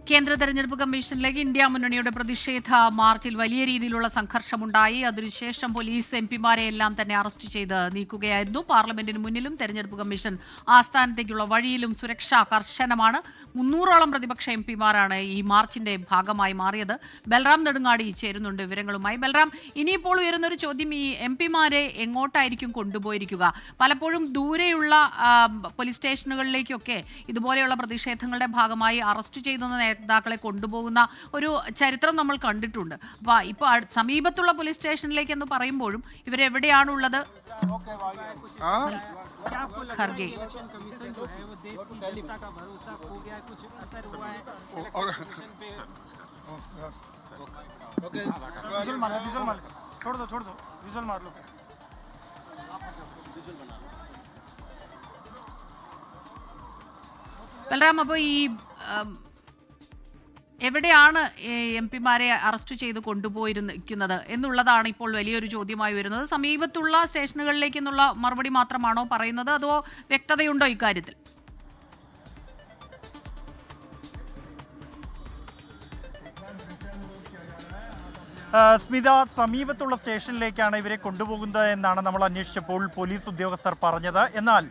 കേന്ദ്ര തെരഞ്ഞെടുപ്പ് കമ്മീഷനിലേക്ക് ഇന്ത്യ മുന്നണിയുടെ പ്രതിഷേധ മാർച്ചിൽ വലിയ രീതിയിലുള്ള സംഘർഷമുണ്ടായി. അതിനുശേഷം പോലീസ് എംപിമാരെ എല്ലാം തന്നെ അറസ്റ്റ് ചെയ്ത് നീക്കുകയായിരുന്നു. പാർലമെന്റിന് മുന്നിലും തെരഞ്ഞെടുപ്പ് കമ്മീഷൻ ആസ്ഥാനത്തേക്കുള്ള വഴിയിലും സുരക്ഷ കർശനമാണ്. 300ഓളം പ്രതിപക്ഷ എംപിമാരാണ് ഈ മാർച്ചിന്റെ ഭാഗമായി മാറിയത്. ബൽറാം നെടുങ്ങാടി ചേരുന്നുണ്ട് വിവരങ്ങളുമായി. ബൽറാം, ഇനിയിപ്പോൾ ഉയരുന്നൊരു ചോദ്യം, ഈ എംപിമാരെ എങ്ങോട്ടായിരിക്കും കൊണ്ടുപോയിരിക്കുക? പലപ്പോഴും ദൂരെയുള്ള പോലീസ് സ്റ്റേഷനുകളിലേക്കൊക്കെ ഇതുപോലെയുള്ള പ്രതിഷേധങ്ങളുടെ ഭാഗമായി അറസ്റ്റ് ചെയ്യുന്ന നേതാക്കളെ കൊണ്ടുപോകുന്ന ഒരു ചരിത്രം നമ്മൾ കണ്ടിട്ടുണ്ട്. അപ്പോൾ ഇപ്പോൾ സമീപത്തുള്ള പോലീസ് സ്റ്റേഷനിലേക്ക് എന്ന് പറയുമ്പോഴും ഇവരെവിടെയാണുള്ളത്? ഖർഗെ ബൽറാം, അപ്പോൾ ഈ എവിടെയാണ് എംപിമാരെ അറസ്റ്റ് ചെയ്ത് കൊണ്ടുപോയിരിക്കുന്നത് എന്നുള്ളതാണ് ഇപ്പോൾ വലിയൊരു ചോദ്യമായി വരുന്നത്. സമീപത്തുള്ള സ്റ്റേഷനുകളിലേക്ക് എന്നുള്ള മറുപടി മാത്രമാണോ പറയുന്നത്, അതോ വ്യക്തതയുണ്ടോ ഇക്കാര്യത്തിൽ? സ്മിത, സമീപത്തുള്ള സ്റ്റേഷനിലേക്കാണ് ഇവരെ കൊണ്ടുപോകുന്നത് എന്നാണ് നമ്മൾ അന്വേഷിച്ചപ്പോൾ പോലീസ് ഉദ്യോഗസ്ഥർ പറഞ്ഞത്. എന്നാൽ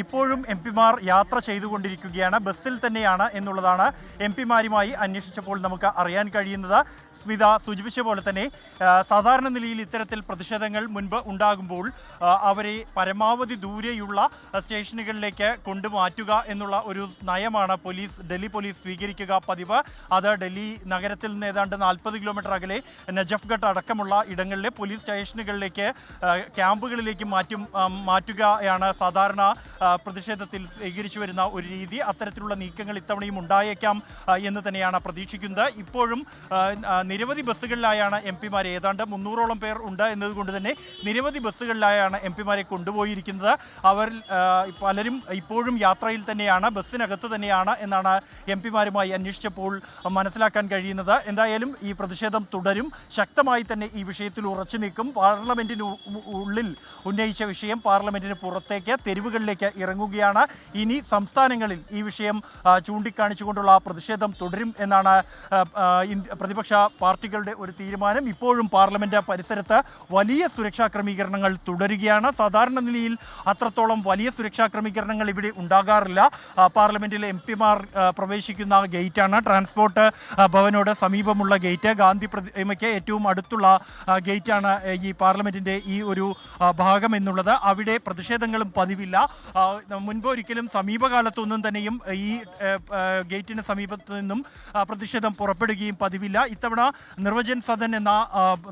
ഇപ്പോഴും എംപിമാർ യാത്ര ചെയ്തുകൊണ്ടിരിക്കുകയാണ്, ബസ്സിൽ തന്നെയാണ് എന്നുള്ളതാണ് എംപിമാരുമായി അന്വേഷിച്ചപ്പോൾ നമുക്ക് അറിയാൻ കഴിയുന്നത്. സ്മിത സൂചിപ്പിച്ച പോലെ തന്നെ സാധാരണ നിലയിൽ ഇത്തരത്തിൽ പ്രതിഷേധങ്ങൾ മുൻപ് ഉണ്ടാകുമ്പോൾ അവരെ പരമാവധി ദൂരെയുള്ള സ്റ്റേഷനുകളിലേക്ക് കൊണ്ടുമാറ്റുക എന്നുള്ള ഒരു നയമാണ് ഡൽഹി പോലീസ് സ്വീകരിക്കുക പതിവ്. അത് ഡൽഹി നഗരത്തിൽ നിന്ന് ഏതാണ്ട് 40 കിലോമീറ്റർ അകലെ നജഫ്ഗഡ് അടക്കമുള്ള ഇടങ്ങളിലെ പോലീസ് സ്റ്റേഷനുകളിലേക്ക് ക്യാമ്പുകളിലേക്ക് മാറ്റുകയാണ് സാധാരണ പ്രതിഷേധത്തിൽ സ്വീകരിച്ചു വരുന്ന ഒരു രീതി. അത്തരത്തിലുള്ള നീക്കങ്ങൾ ഇത്തവണയും ഉണ്ടായേക്കാം എന്ന് തന്നെയാണ് പ്രതീക്ഷിക്കുന്നത്. ഇപ്പോഴും നിരവധി ബസ്സുകളിലായാണ് എംപിമാരെ, ഏതാണ്ട് 300ഓളം പേർ ഉണ്ട് എന്നതുകൊണ്ട് തന്നെ നിരവധി ബസ്സുകളിലായാണ് എംപിമാരെ കൊണ്ടുപോയിരിക്കുന്നത്. അവർ പലരും ഇപ്പോഴും യാത്രയിൽ തന്നെയാണ്, ബസ്സിനകത്ത് തന്നെയാണ് എന്നാണ് എംപിമാരുമായി അന്വേഷിച്ചപ്പോൾ മനസ്സിലാക്കാൻ കഴിയുന്നത്. എന്തായാലും ഈ പ്രതിഷേധം തുടരും, ശക്തമായി തന്നെ ഈ വിഷയത്തിൽ ഉറച്ചു നിൽക്കും. പാർലമെന്റിന് ഉള്ളിൽ ഉന്നയിച്ച വിഷയം പാർലമെന്റിന് പുറത്തേക്ക് തെരുവുകളിലേക്ക് ഇറങ്ങുകയാണ്. ഇനി സംസ്ഥാനങ്ങളിൽ ഈ വിഷയം ചൂണ്ടിക്കാണിച്ചുകൊണ്ടുള്ള പ്രതിഷേധം തുടരും എന്നാണ് പ്രതിപക്ഷ പാർട്ടികളുടെ ഒരു തീരുമാനം. ഇപ്പോഴും പാർലമെന്റ് പരിസരത്ത് വലിയ സുരക്ഷാ ക്രമീകരണങ്ങൾ തുടരുകയാണ്. സാധാരണ നിലയിൽ അത്രത്തോളം വലിയ സുരക്ഷാ ക്രമീകരണങ്ങൾ ഇവിടെ ഉണ്ടാകാറില്ല. പാർലമെന്റിലെ എംപിമാർ പ്രവേശിക്കുന്ന ഗേറ്റാണ്, ട്രാൻസ്പോർട്ട് ഭവനോട് സമീപമുള്ള ഗേറ്റ്, ഗാന്ധി പ്രതിമയ്ക്ക് ഏറ്റവും അടുത്തുള്ള ഗേറ്റാണ് ഈ പാർലമെന്റിന്റെ ഈ ഒരു ഭാഗം എന്നുള്ളത്. അവിടെ പ്രതിഷേധങ്ങളും പതിവില്ല. മുൻപ് ഒരിക്കലും സമീപകാലത്തൊന്നും തന്നെയും ഈ ഗേറ്റിന് സമീപത്ത് നിന്നും പ്രതിഷേധം പുറപ്പെടുകയും പതിവില്ല. ഇത്തവണ നിർവചൻ സദൻ എന്ന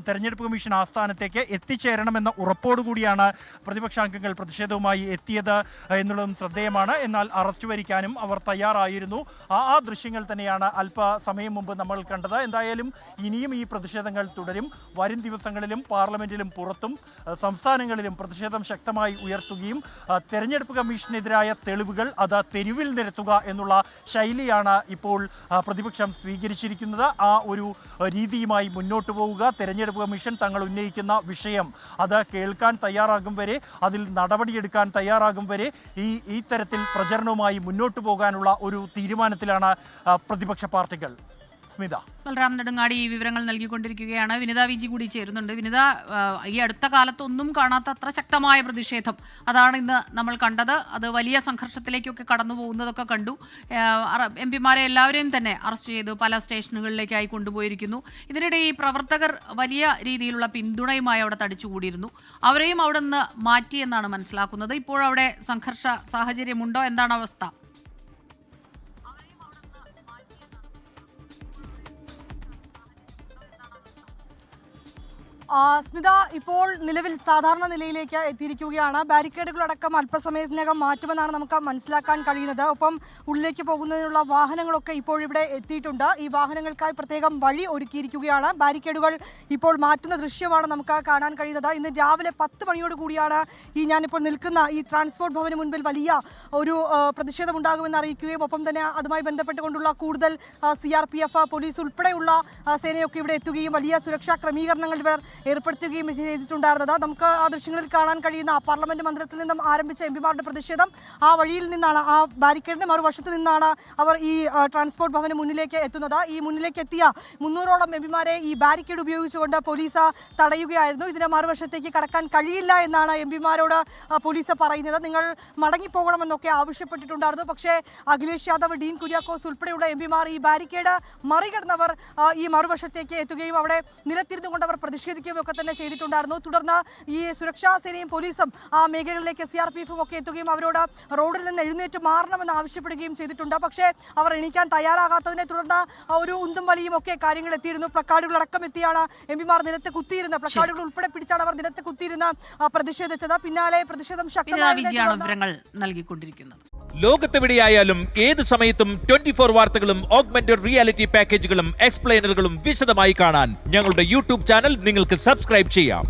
തെരഞ്ഞെടുപ്പ് കമ്മീഷൻ ആസ്ഥാനത്തേക്ക് എത്തിച്ചേരണമെന്ന ഉറപ്പോടുകൂടിയാണ് പ്രതിപക്ഷാംഗങ്ങൾ പ്രതിഷേധവുമായി എത്തിയത് എന്നുള്ളതും ശ്രദ്ധേയമാണ്. എന്നാൽ അറസ്റ്റ് വരിക്കാനും അവർ തയ്യാറായിരുന്നു. ആ ദൃശ്യങ്ങൾ തന്നെയാണ് അല്പസമയം മുമ്പ് നമ്മൾ കണ്ടത്. എന്തായാലും ഇനിയും ഈ പ്രതിഷേധങ്ങൾ തുടരും. വരും ദിവസങ്ങളിലും പാർലമെന്റിലും പുറത്തും സംസ്ഥാനങ്ങളിലും പ്രതിഷേധം ശക്തമായി ഉയർത്തുകയും തെരഞ്ഞെടുപ്പ് കമ്മീഷനെതിരായ തെളിവുകൾ അത് തെരുവിൽ നിരത്തുക എന്നുള്ള ശൈലിയാണ് ഇപ്പോൾ പ്രതിപക്ഷം സ്വീകരിച്ചിരിക്കുന്നത്. ആ ഒരു രീതിയുമായി മുന്നോട്ട് പോവുക, തെരഞ്ഞെടുപ്പ് കമ്മീഷൻ തങ്ങൾ ഉന്നയിക്കുന്ന വിഷയം അത് കേൾക്കാൻ തയ്യാറാകും വരെ, അതിൽ നടപടിയെടുക്കാൻ തയ്യാറാകും വരെ ഈ തരത്തിൽ പ്രചരണവുമായി മുന്നോട്ട് പോകാനുള്ള ഒരു തീരുമാനത്തിലാണ് പ്രതിപക്ഷ പാർട്ടികൾ. ബൽറാം നെടുങ്ങാടി ഈ വിവരങ്ങൾ നൽകിക്കൊണ്ടിരിക്കുകയാണ്. വിനിത വിജി കൂടി ചേരുന്നുണ്ട്. വിനിത, ഈ അടുത്ത കാലത്തൊന്നും കാണാത്ത അത്ര ശക്തമായ പ്രതിഷേധം അതാണ് ഇന്ന് നമ്മൾ കണ്ടത്. അത് വലിയ സംഘർഷത്തിലേക്കൊക്കെ കടന്നു പോകുന്നതൊക്കെ കണ്ടു. എംപിമാരെ എല്ലാവരെയും തന്നെ അറസ്റ്റ് ചെയ്തു പല സ്റ്റേഷനുകളിലേക്കായി കൊണ്ടുപോയിരിക്കുന്നു. ഇതിനിടെ ഈ പ്രവർത്തകർ വലിയ രീതിയിലുള്ള പിന്തുണയുമായി അവിടെ തടിച്ചുകൂടിയിരുന്നു. അവരെയും അവിടെ നിന്ന് മാറ്റിയെന്നാണ് മനസ്സിലാക്കുന്നത്. ഇപ്പോഴവിടെ സംഘർഷ സാഹചര്യമുണ്ടോ? എന്താണ് അവസ്ഥ? സ്മിത, ഇപ്പോൾ നിലവിൽ സാധാരണ നിലയിലേക്ക് എത്തിയിരിക്കുകയാണ്. ബാരിക്കേഡുകളടക്കം അല്പസമയത്തിനകം മാറ്റുമെന്നാണ് നമുക്ക് മനസ്സിലാക്കാൻ കഴിയുന്നത്. ഒപ്പം ഉള്ളിലേക്ക് പോകുന്നതിനുള്ള വാഹനങ്ങളൊക്കെ ഇപ്പോൾ ഇവിടെ എത്തിയിട്ടുണ്ട്. ഈ വാഹനങ്ങൾക്കായി പ്രത്യേകം വഴി ഒരുക്കിയിരിക്കുകയാണ്. ബാരിക്കേഡുകൾ ഇപ്പോൾ മാറ്റുന്ന ദൃശ്യമാണ് നമുക്ക് കാണാൻ കഴിയുന്നത്. ഇന്ന് രാവിലെ 10 മണിയോട് കൂടിയാണ് ഞാനിപ്പോൾ നിൽക്കുന്ന ഈ ട്രാൻസ്പോർട്ട് ഭവന് മുൻപിൽ വലിയ ഒരു പ്രതിഷേധം ഉണ്ടാകുമെന്ന് അറിയിക്കുകയും ഒപ്പം തന്നെ അതുമായി ബന്ധപ്പെട്ടുകൊണ്ടുള്ള കൂടുതൽ CRPF, പോലീസ് ഉൾപ്പെടെയുള്ള സേനയൊക്കെ ഇവിടെ എത്തുകയും വലിയ സുരക്ഷാ ക്രമീകരണങ്ങൾ ഇവർ ഏർപ്പെടുത്തുകയും ചെയ്തിട്ടുണ്ടായിരുന്നത്. നമുക്ക് ആ ദൃശ്യങ്ങളിൽ കാണാൻ കഴിയുന്ന പാർലമെന്റ് മന്ദിരത്തിൽ നിന്നും ആരംഭിച്ച എംപിമാരുടെ പ്രതിഷേധം ആ വഴിയിൽ നിന്നാണ്, ആ ബാരിക്കേഡിന്റെ മറുവശത്ത് നിന്നാണ് അവർ ഈ ട്രാൻസ്പോർട്ട് ഭവന് മുന്നിലേക്ക് എത്തുന്നത്. ഈ മുന്നിലേക്ക് എത്തിയ 300ഓളം എംപിമാരെ ഈ ബാരിക്കേഡ് ഉപയോഗിച്ചുകൊണ്ട് പോലീസ് തടയുകയായിരുന്നു. ഇതിന് മറുവശത്തേക്ക് കടക്കാൻ കഴിയില്ല എന്നാണ് എംപിമാരോട് പോലീസ് പറയുന്നത്. നിങ്ങൾ മടങ്ങിപ്പോകണമെന്നൊക്കെ ആവശ്യപ്പെട്ടിട്ടുണ്ടായിരുന്നു. പക്ഷേ അഖിലേഷ് യാദവ്, ഡീൻ കുര്യാക്കോസ് ഉൾപ്പെടെയുള്ള എംപിമാർ ഈ ബാരിക്കേഡ് മറികടന്നവർ ഈ മറുവശത്തേക്ക് എത്തുകയും അവിടെ നിലത്തിരുന്നു കൊണ്ട് അവർ പ്രതിഷേധിക്കുകയും ഒക്കെ തന്നെ ചെയ്തിട്ടുണ്ടായിരുന്നു. തുടർന്ന് ഈ സുരക്ഷാ സേനയും പോലീസും ആ മേഖലകളിലേക്ക് CRPF ഒക്കെ എത്തുകയും അവരോട് റോഡിൽ നിന്ന് എഴുന്നേറ്റ് മാറണമെന്ന് ആവശ്യപ്പെടുകയും ചെയ്തിട്ടുണ്ട്. പക്ഷേ അവർ എണീക്കാൻ തയ്യാറാകാത്തതിനെ തുടർന്ന് ഒരു ഉന്തും വലിയും ഒക്കെ കാര്യങ്ങൾ എത്തിയിരുന്നു. പ്ലക്കാർഡുകളടക്കം എത്തിയാണ് എംപിമാർ നിലത്ത് കുത്തിയിരുന്നത്. പ്ലക്കാർഡുകൾ ഉൾപ്പെടെ പിടിച്ചാണ് അവർ നിലത്ത് കുത്തിയിരുന്ന് പ്രതിഷേധിച്ചത്. പിന്നാലെ പ്രതിഷേധം വിവരങ്ങൾ നൽകിക്കൊണ്ടിരിക്കുന്നത്. ലോകത്തെവിടെയായാലും ഏത് സമയത്തും 24 വാർത്തകളും ഓഗ്മെന്റഡ് റിയാലിറ്റി പാക്കേജുകളും എക്സ്പ്ലെയിനറുകളും വിശദമായി കാണാൻ ഞങ്ങളുടെ യൂട്യൂബ് ചാനൽ നിങ്ങൾക്ക് സബ്സ്ക്രൈബ് ചെയ്യാം.